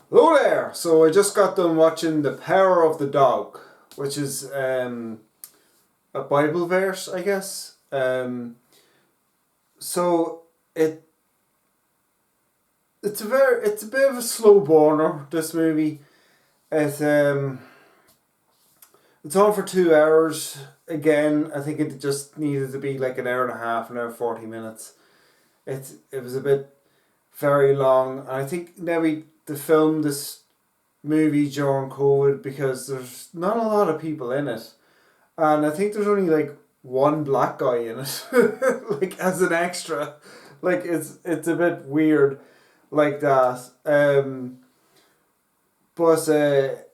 Hello there! So I just got done watching The Power of the Dog, which is a Bible verse, I guess. So it it's a bit of a slow burner, this movie. It it's on for 2 hours. Again, I think it just needed to be like an hour and a half, an hour 40 minutes. It was a bit very long. And I think maybe to film this movie during COVID because there's not a lot of people in it, and I think there's only like one black guy in it, like as an extra. Like it's a bit weird, like that. But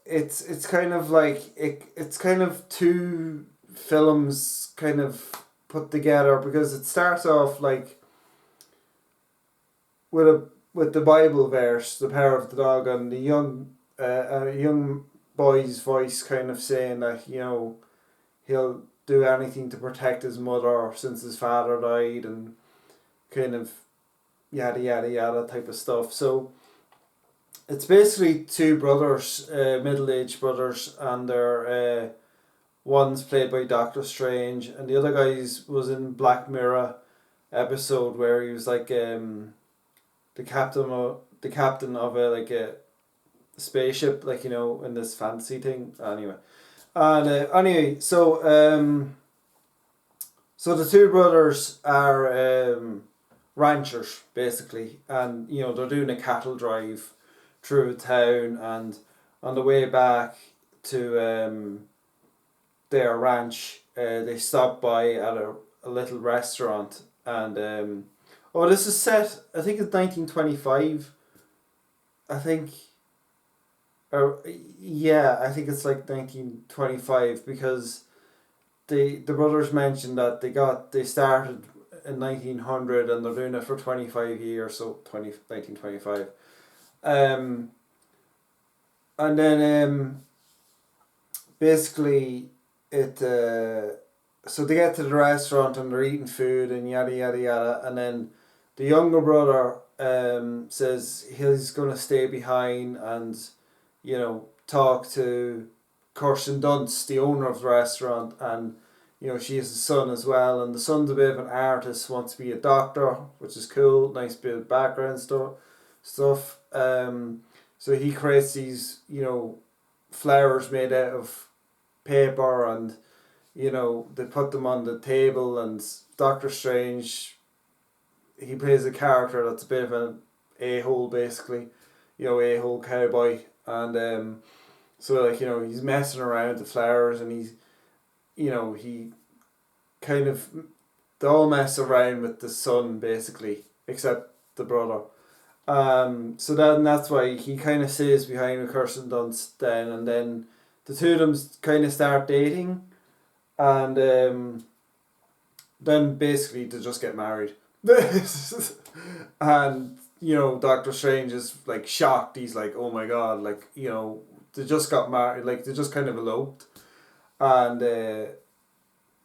it's kind of like it's kind of two films kind of put together because it starts off like with the Bible verse, the power of the dog, and the a young boy's voice kind of saying that he'll do anything to protect his mother since his father died, and kind of yada yada yada type of stuff. So it's basically two brothers, middle aged brothers, and they're one's played by Doctor Strange, and the other guy's was in Black Mirror episode where he was like the captain of a like a spaceship, like in this fantasy thing. Anyway, and so the two brothers are ranchers basically, and they're doing a cattle drive through a town, and on the way back to their ranch, they stop by at a little restaurant, and oh, this is set. I think it's 1925. I think. Yeah, I think it's like 1925 because the brothers mentioned that they started in 1900 and they're doing it for 25 years, so 1925. Um, and then basically it so they get to the restaurant and they're eating food and yada yada yada, and then the younger brother says he's gonna stay behind and talk to Kirsten Dunst, the owner of the restaurant, and she has a son as well, and the son's a bit of an artist, wants to be a doctor, which is cool, nice bit of background stuff. So he creates these flowers made out of paper, and they put them on the table, and Doctor Strange, he plays a character that's a bit of an a-hole basically, a-hole cowboy, and so like he's messing around with the flowers, and he kind of, they all mess around with the son basically, except the brother. So then that's why he kind of stays behind with Kirsten Dunst then, and then the two of them kind of start dating, and then basically they just get married. And Doctor Strange is like shocked. He's like, oh my god, like they just got married, like they just kind of eloped, and so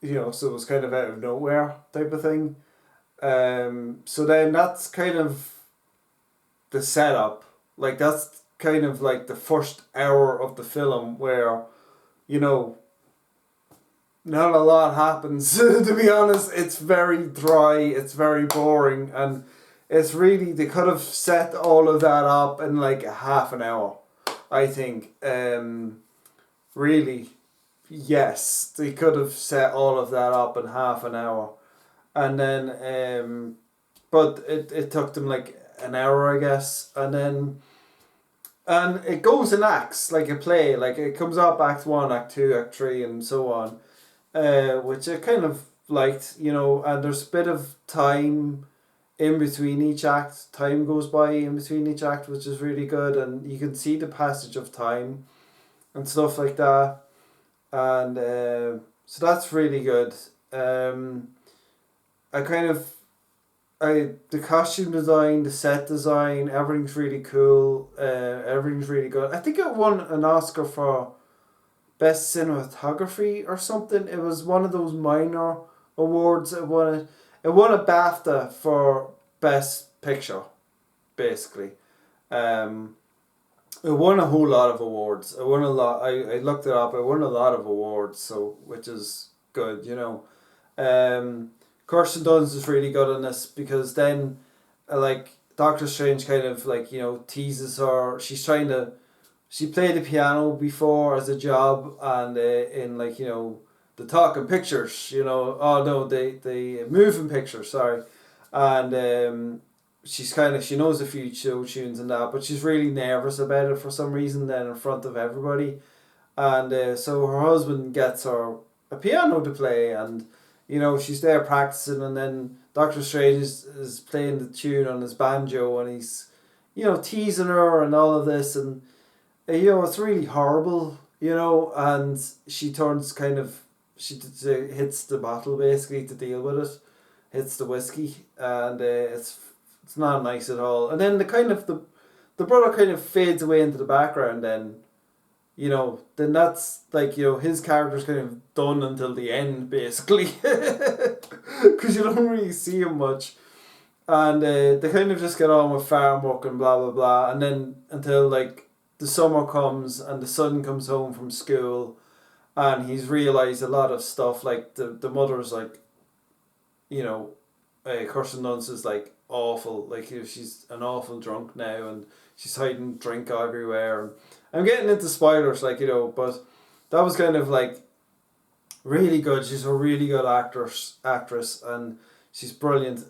it was kind of out of nowhere type of thing. So then that's kind of the setup. Like that's kind of like the first hour of the film where you know not a lot happens. To be honest, it's very dry. It's very boring, and it's really, they could have set all of that up in like a half an hour. I think. Really, yes, they could have set all of that up in half an hour, and then but it took them like an hour, I guess, and it goes in acts like a play, like it comes up act one, act two, act three, and so on, which I kind of liked, and there's a bit of time in between each act. Time goes by in between each act, which is really good, and you can see the passage of time and stuff like that, and so that's really good. Um, I kind of the costume design, the set design, everything's really cool. Everything's really good. I think it won an Oscar for best cinematography or something. It was one of those minor awards. It won a BAFTA for best picture, basically. Um, It won a whole lot of awards. It won a lot. I looked it up. It won a lot of awards, so which is good, you know. Kirsten Dunst is really good on this because then, like Doctor Strange kind of like teases her. She's trying to. She played the piano before as a job, and in like the talking pictures. Oh no, the moving pictures. Sorry, and she's she knows a few show tunes and that, but she's really nervous about it for some reason. Then in front of everybody, and so her husband gets her a piano to play, and she's there practicing, and then Doctor Strange is playing the tune on his banjo, and he's teasing her and all of this, and it's really horrible, and she turns hits the bottle basically to deal with it, hits the whiskey, and it's not nice at all. And then the brother kind of fades away into the background. Then that's like his character's kind of done until the end basically, because you don't really see him much, and they kind of just get on with farm work and blah blah blah, and then until like the summer comes and the son comes home from school, and he's realized a lot of stuff, like the mother's like, Kirsten Dunst is like awful, like she's an awful drunk now, and she's hiding drink everywhere. And I'm getting into spoilers, but that was kind of like really good. She's a really good actress, and she's brilliant.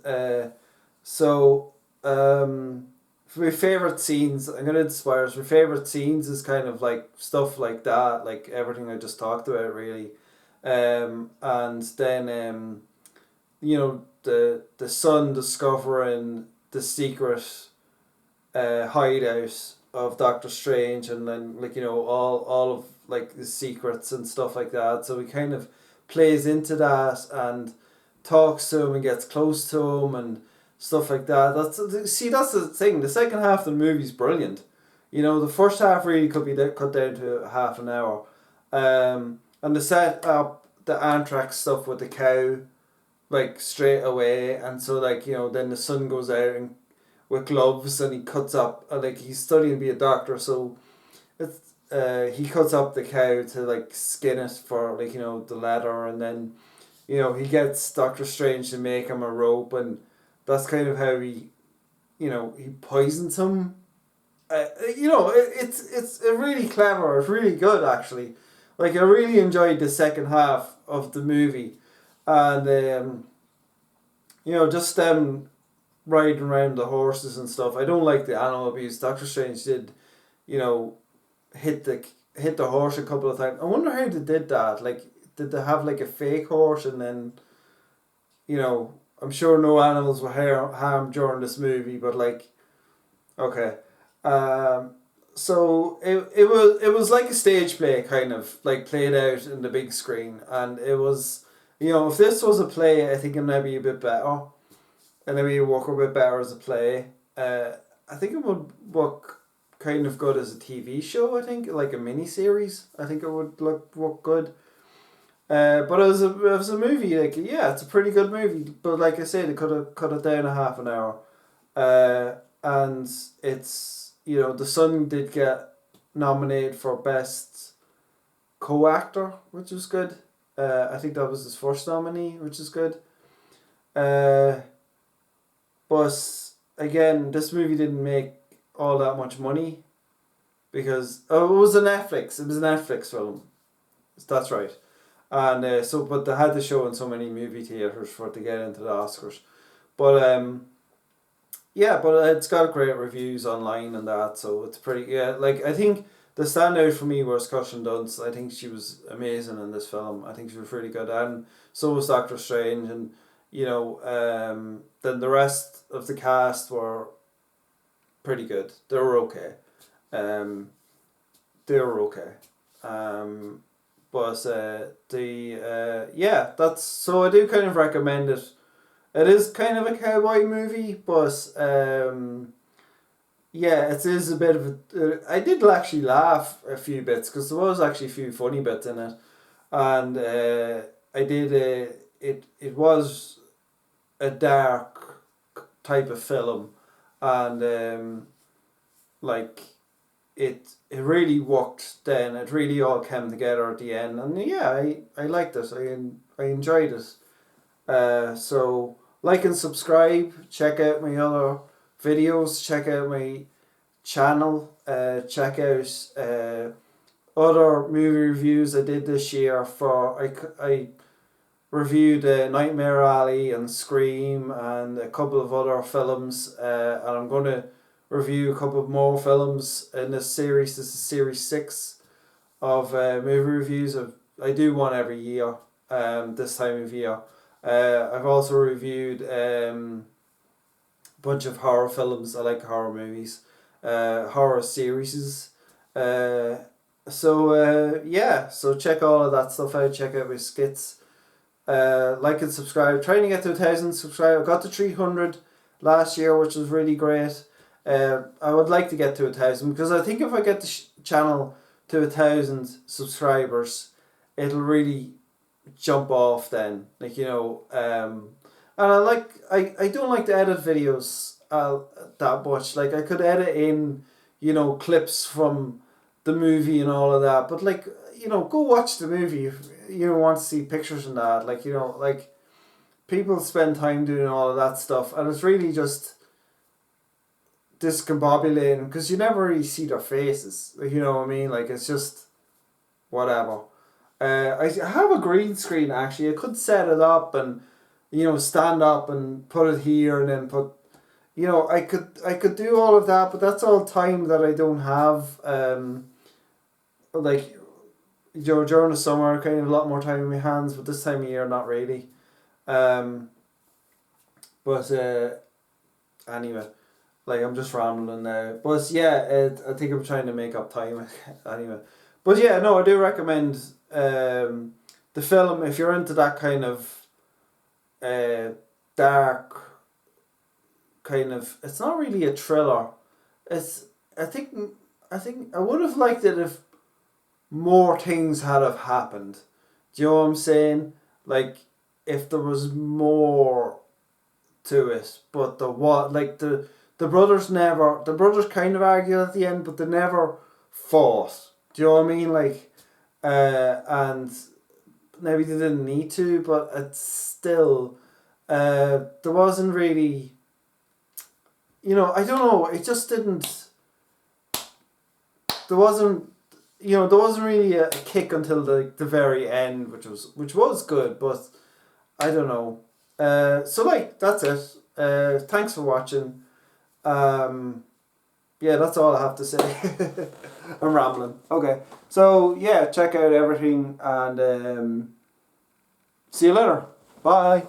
So for my favorite scenes, I'm gonna spoilers. My favorite scenes is kind of like stuff like that, like everything I just talked about, really. And then the son discovering the secret hideout of Doctor Strange, and then all of like the secrets and stuff like that. So he kind of plays into that and talks to him and gets close to him and stuff like that. That's the thing. The second half of the movie's brilliant. The first half really could be cut down to half an hour. And the set up the anthrax stuff with the cow, like straight away, and so then the son goes out and with gloves, and he cuts up, like he's studying to be a doctor, so it's he cuts up the cow to like skin it for the leather, and then he gets Doctor Strange to make him a rope, and that's kind of how he poisons him. It's really clever. It's really good actually. Like I really enjoyed the second half of the movie, and just them riding around the horses and stuff. I don't like the animal abuse. Doctor Strange did, you know, hit the horse a couple of times. I wonder how they did that. Like, did they have like a fake horse, and then, I'm sure no animals were harmed during this movie, but like, okay. So it was like a stage play, kind of like played out in the big screen, and it was, if this was a play, I think it might be a bit better, and maybe work a bit better as a play. I think it would work kind of good as a TV show. I think like a mini series. I think it would work good. But as a movie, like, yeah, it's a pretty good movie. But like I said, they could have cut it down a half an hour. And it's, the son did get nominated for best co-actor, which was good. I think that was his first nominee, which is good. But again, this movie didn't make all that much money because it was a Netflix. It was a Netflix film. That's right. And but they had to show in so many movie theaters for it to get into the Oscars. But yeah, but it's got great reviews online and that, so it's pretty, yeah. Like, I think the standout for me was Kirsten Dunst. I think she was amazing in this film. I think she was really good, and so was Doctor Strange, and then the rest of the cast were pretty good. They were okay. Um, they were okay. But yeah, that's, so I do kind of recommend it. It is kind of a cowboy movie, but yeah, it is a bit of a. I did actually laugh a few bits because there was actually a few funny bits in it, and I did. It was a dark type of film, and like, it really worked then. It really all came together at the end, and yeah, I liked it. I enjoyed it. So like and subscribe. Check out my other videos. Check out my channel. Check out other movie reviews I did this year. I reviewed Nightmare Alley and Scream and a couple of other films, and I'm going to review a couple of more films in this series. This is series 6 of movie reviews. I do one every year, this time of year. I've also reviewed a bunch of horror films. I like horror movies, horror series. Yeah, so check all of that stuff out. Check out my skits. Like and subscribe. Trying to get to 1,000 subscribers. I got to 300 last year, which was really great. I would like to get to 1,000 because I think if I get the channel to 1,000 subscribers, it'll really jump off then. Like, you know, and I don't like to edit videos that much. Like, I could edit in, you know, clips from the movie and all of that, but like, you know, go watch the movie if you don't want to see pictures and that. Like, you know, like, people spend time doing all of that stuff, and it's really just discombobulating because you never really see their faces. Like, you know what I mean? Like, it's just whatever. I have a green screen actually. I could set it up and, you know, stand up and put it here and then put, you know, I could do all of that, but that's all time that I don't have. Like, you know, during the summer, kind of a lot more time in my hands, but this time of year, not really. But anyway, like, I'm just rambling now. But yeah, I think I'm trying to make up time anyway. But yeah, no, I do recommend the film if you're into that kind of dark kind of. It's not really a thriller. It's I think I would have liked it if more things had have happened. Do you know what I'm saying? Like, if there was more to it, but the brothers kind of argued at the end, but they never fought. Do you know what I mean? Like, and maybe they didn't need to, but it's still, there wasn't really, you know, I don't know, it just didn't, there wasn't, you know, there wasn't really a kick until the very end, which was good, but I don't know. So like, that's it. Thanks for watching. Yeah, that's all I have to say. I'm rambling. Okay. So yeah, check out everything and see you later. Bye.